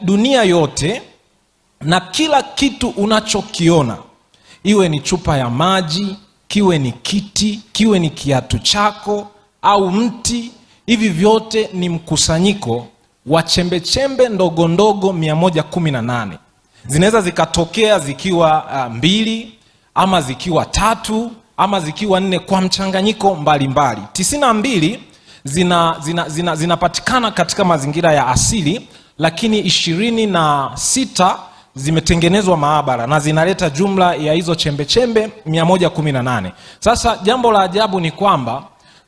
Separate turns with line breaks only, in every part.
Dunia yote na kila kitu unachokiona, iwe ni chupa ya maji, kiwe ni kiti, kiwe ni kiatu chako au mti, hivi vyote ni mkusanyiko wa chembechembe ndogo ndogo 118. Zinaweza zikatokea zikiwa 2 ama zikiwa 3 ama zikiwa 4 kwa mchanganyiko mbalimbali. 92 zinapatikana katika mazingira ya asili, lakini 26 zimetengenezwa maabara na zinaleta jumla ya hizo chembechembe 118. Sasa jambo la ajabu ni kwamba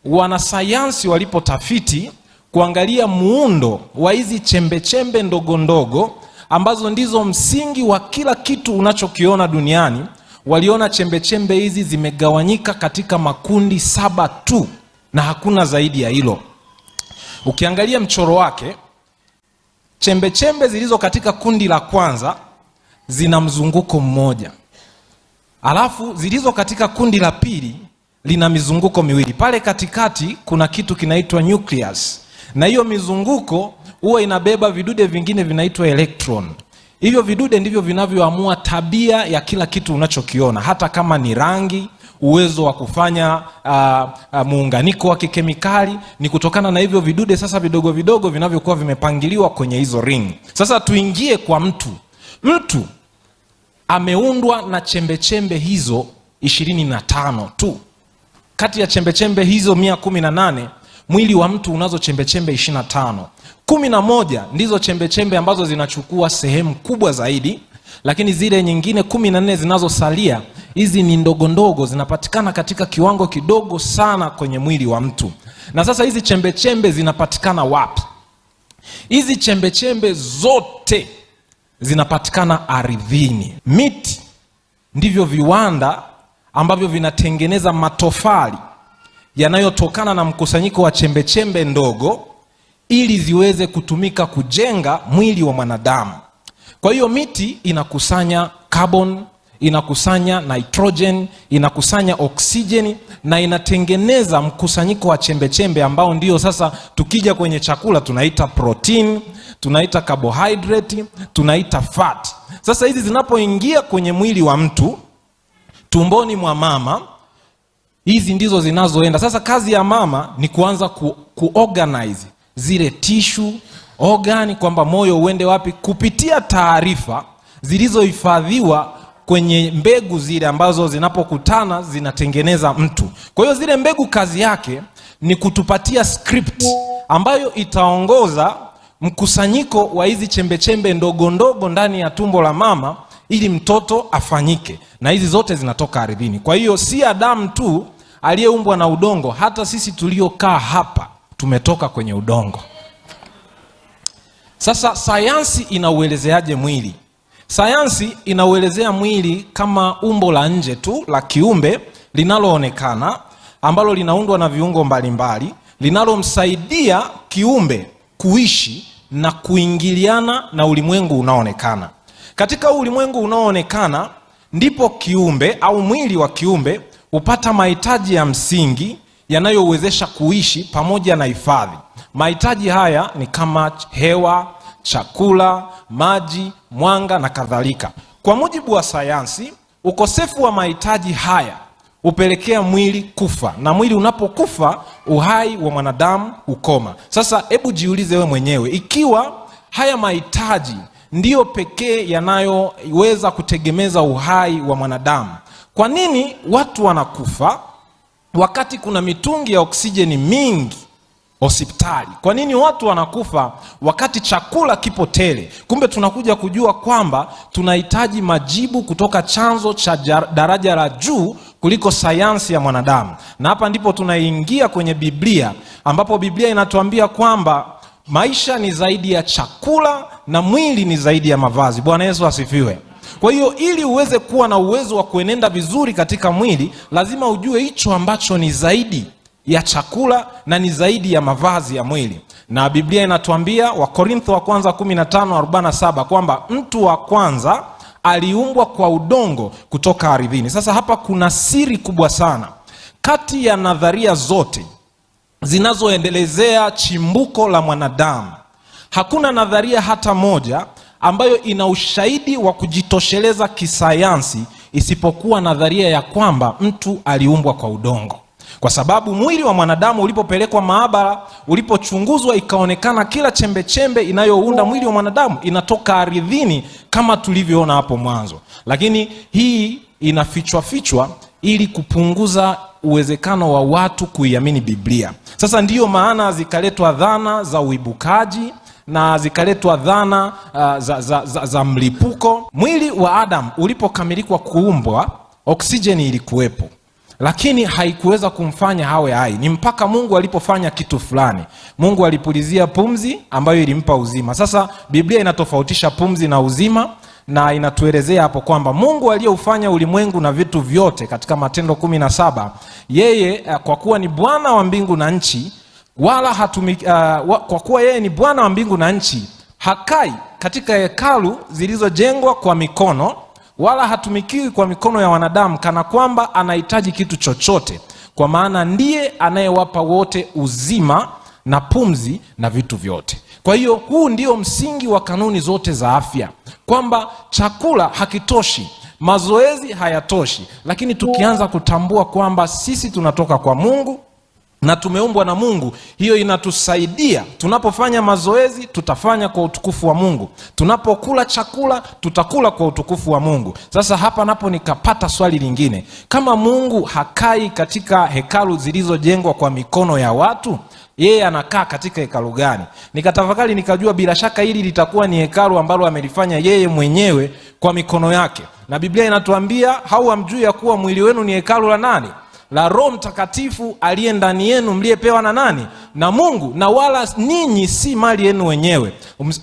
wanasayansi walipotafiti kuangalia muundo wa hizi chembechembe ndogo ndogo ambazo ndizo msingi wa kila kitu unachokiona duniani, waliona chembechembe hizi zimegawanyika katika makundi 7 tu na hakuna zaidi ya hilo. Ukiangalia mchoro wake, chembechembe zilizo katika kundi la kwanza zina mzunguko mmoja, alafu zilizo katika kundi la pili lina mizunguko miwili. Pale katikati kuna kitu kinaitwa nucleus, na hiyo mizunguko huwa inabeba vidude vingine vinaitwa electron. Hivyo vidude ndivyo vinavyoamua tabia ya kila kitu unachokiona, hata kama ni rangi, uwezo wa kufanya muunganiko wa kikemikali, ni kutokana na hivyo vidude sasa vidogo vidogo vinavyokuwa vimepangiliwa kwenye hizo ring. Sasa tuingie kwa mtu. Mtu ameundwa na chembechembe hizo 25 tu. Kati ya chembechembe hizo 118, mwili wa mtu unazo chembechembe 25. 11 ndizo chembechembe ambazo zinachukua sehemu kubwa zaidi, lakini zile nyingine 14 zinazosalia, hizi ni ndogo ndogo, zinapatikana katika kiwango kidogo sana kwenye mwili wa mtu. Na sasa hizi chembechembe zinapatikana wapi? Hizi chembechembe zote zinapatikana ardhini. Miti ndivyo viwanda ambavyo vinatengeneza matofali yanayotokana na mkusanyiko wa chembechembe ndogo ili ziweze kutumika kujenga mwili wa mwanadamu. Kwa hiyo miti inakusanya carbon, inakusanya nitrogen, inakusanya oxygen na inatengeneza mkusanyiko wa chembechembe ambao ndio sasa tukija kwenye chakula tunaita protein, tunaita carbohydrate, tunaita fat. Sasa hizi zinapoingia kwenye mwili wa mtu tumboni mwa mama, hizi ndizo zinazoenda. Sasa kazi ya mama ni kuanza kuorganize zile tissue organ, kwamba moyo uende wapi, kupitia taarifa zilizohifadhiwa kwenye mbegu zile ambazo zinapokutana zinatengeneza mtu. Kwa hiyo zile mbegu kazi yake ni kutupatia script ambayo itaongoza mkusanyiko wa hizi chembechembe ndogo ndogo ndani ya tumbo la mama ili mtoto afanyike, na hizi zote zinatoka ardhini. Kwa hiyo si Adamu tu aliyeumbwa na udongo, hata sisi tuliokaa hapa tumetoka kwenye udongo. Sasa sayansi inauelezeaje mwili? Sayansi inauelezea mwili kama umbo la nje tu la kiumbe linaloonekana, ambalo linaundwa na viungo mbalimbali, linalomsaidia kiumbe kuishi na kuingiliana na ulimwengu unaoonekana. Katika ulimwengu unaoonekana ndipo kiumbe au mwili wa kiumbe hupata mahitaji ya msingi yanayowezesha kuishi pamoja na hifadhi. Mahitaji haya ni kama hewa, chakula, maji, mwanga na kadhalika. Kwa mujibu wa sayansi, ukosefu wa mahitaji haya hupelekea mwili kufa, na mwili unapokufa uhai wa mwanadamu ukoma. Sasa hebu jiulize we mwenyewe, ikiwa haya mahitaji ndiyo pekee yanayoweza kutegemeza uhai wa mwanadamu, kwa nini watu wanakufa wakati kuna mitungi ya oksijeni mingi hospitali? Kwa nini watu wanakufa wakati chakula kipo tele? Kumbe tunakuja kujua kwamba tunahitaji majibu kutoka chanzo cha daraja la juu kuliko sayansi ya mwanadamu. Na hapa ndipo tunaingia kwenye Biblia, ambapo Biblia inatuambia kwamba maisha ni zaidi ya chakula na mwili ni zaidi ya mavazi. Bwana Yesu asifiwe. Kwa hiyo ili uweze kuwa na uwezo wa kuenenda vizuri katika mwili, lazima ujue hicho ambacho ni zaidi ya chakula na ni zaidi ya mavazi ya mwili. Na Biblia inatuambia Wakorintho wa kwanza 15:47 kwamba mtu wa kwanza aliumbwa kwa udongo kutoka ardhini. Sasa hapa kuna siri kubwa sana. Kati ya nadharia zote zinazoendelezea chimbuko la mwanadamu, hakuna nadharia hata moja ambayo ina ushahidi wa kujitosheleza kisayansi, isipokuwa nadharia ya kwamba mtu aliumbwa kwa udongo. Kwa sababu mwili wa mwanadamu ulipopelekwa maabara, ulipochunguzwa, ikaonekana kila chembe chembe inayounda mwili wa mwanadamu inatoka ardhini kama tulivyoona hapo mwanzo. Lakini hii inafichwa ili kupunguza uwezekano wa watu kuiamini Biblia. Sasa ndiyo maana zikaletwa dhana za uibukaji na zikaletwa dhana za mlipuko. Mwili wa Adam ulipokamilikwa kuumbwa, oksijeni ilikuwepo, lakini haikuweza kumfanya hawe hai. Ni mpaka Mungu alipofanya kitu fulani. Mungu alipulizia pumzi ambayo ilimpa uzima. Sasa Biblia inatofautisha pumzi na uzima, na inatuelezea hapo kwamba Mungu aliyeufanya ulimwengu na vitu vyote katika Matendo 17, yeye kwa kuwa ni Bwana wa mbingu na nchi, kwa kuwa yeye ni Bwana wa mbingu na nchi, hakai katika hekalu zilizojengwa kwa mikono, wala hatumikiwi kwa mikono ya wanadamu kana kwamba anahitaji kitu chochote, kwa maana ndiye anayewapa wote uzima na pumzi na vitu vyote. Kwa hiyo huu ndio msingi wa kanuni zote za afya, kwamba chakula hakitoshi, mazoezi hayatoshi, lakini tukianza kutambua kwamba sisi tunatoka kwa Mungu na tumeumbwa na Mungu, hiyo inatusaidia. Tunapofanya mazoezi, tutafanya kwa utukufu wa Mungu. Tunapokula chakula, tutakula kwa utukufu wa Mungu. Sasa hapa napo nikapata swali lingine. Kama Mungu hakai katika hekalu zilizojengwa kwa mikono ya watu, yeye anakaa katika hekalu gani? Nikatafakari, nikajua bila shaka hili litakuwa ni hekalu ambalo amelifanya yeye mwenyewe kwa mikono yake. Na Biblia inatuambia, hamjui ya kuwa mwili wenu ni hekalu la nani? La Roho Mtakatifu aliye ndani yenu, mliyepewa na nani? Na Mungu, na wala ninyi si mali yenu wenyewe.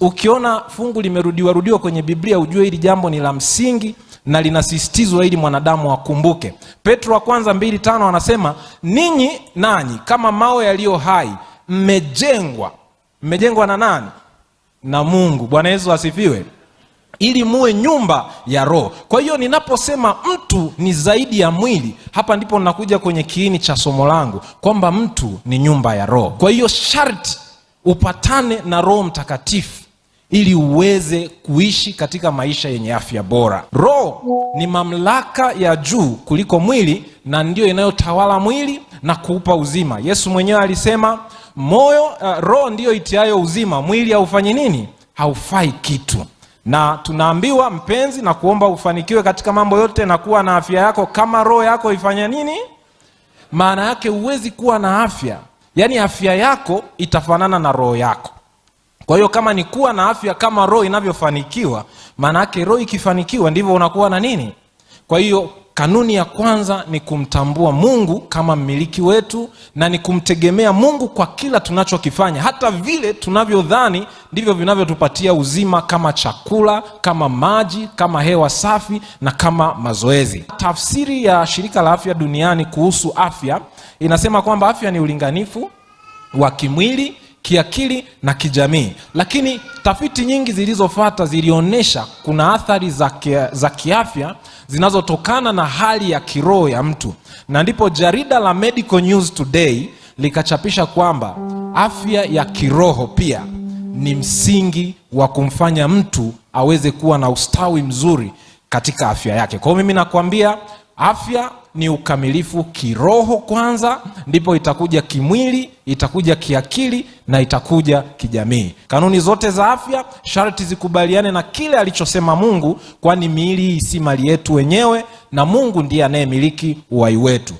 Ukiona fungu limerudiwa kwenye Biblia, ujue hili jambo ni la msingi na linasisitizwa ili mwanadamu akumbuke. Petro wa kwanza 2:5 anasema, ninyi nanyi kama mawe yaliyo hai mmejengwa na nani? Na Mungu. Bwana Yesu asifiwe. Ili muwe nyumba ya Roho. Kwa hiyo ninaposema mtu ni zaidi ya mwili, hapa ndipo ninakuja kwenye kiini cha somo langu, kwamba mtu ni nyumba ya Roho. Kwa hiyo sharti upatane na Roho Mtakatifu ili uweze kuishi katika maisha yenye afya bora. Roho ni mamlaka ya juu kuliko mwili, na ndio inayotawala mwili na kuupa uzima. Yesu mwenyewe alisema, roho ndiyo itiayo uzima, mwili haufanyi nini? Haufai kitu. Na tunaambiwa mpenzi, na kuomba ufanikiwe katika mambo yote na kuwa na afya yako kama roho yako ifanya nini? Maana yake huwezi kuwa na afya, yaani afya yako itafanana na roho yako. Kwa hiyo kama ni kuwa na afya kama roho inavyofanikiwa, maana yake roho ikifanikiwa ndivyo unakuwa na nini? Kwa hiyo kanuni ya kwanza ni kumtambua Mungu kama mmiliki wetu, na ni kumtegemea Mungu kwa kila tunachokifanya. Hata vile tunavyodhani ndivyo vinavyotupatia uzima, kama chakula, kama maji, kama hewa safi na kama mazoezi. Tafsiri ya Shirika la Afya Duniani kuhusu afya inasema kwamba afya ni ulinganifu wa kimwili, kiakili na kijamii. Lakini tafiti nyingi zilizofuata zilionyesha kuna athari za kiafya zinazotokana na hali ya kiroho ya mtu. Na ndipo jarida la Medical News Today likachapisha kwamba afya ya kiroho pia ni msingi wa kumfanya mtu aweze kuwa na ustawi mzuri katika afya yake. Kwa hiyo mimi nakwambia, afya ni ukamilifu kiroho kwanza, ndipo itakuja kimwili, itakuja kiakili na itakuja kijamii. Kanuni zote za afya sharti zikubaliane na kile alichosema Mungu, kwani miili hii si mali yetu wenyewe, na Mungu ndiye anayemiliki uhai wetu.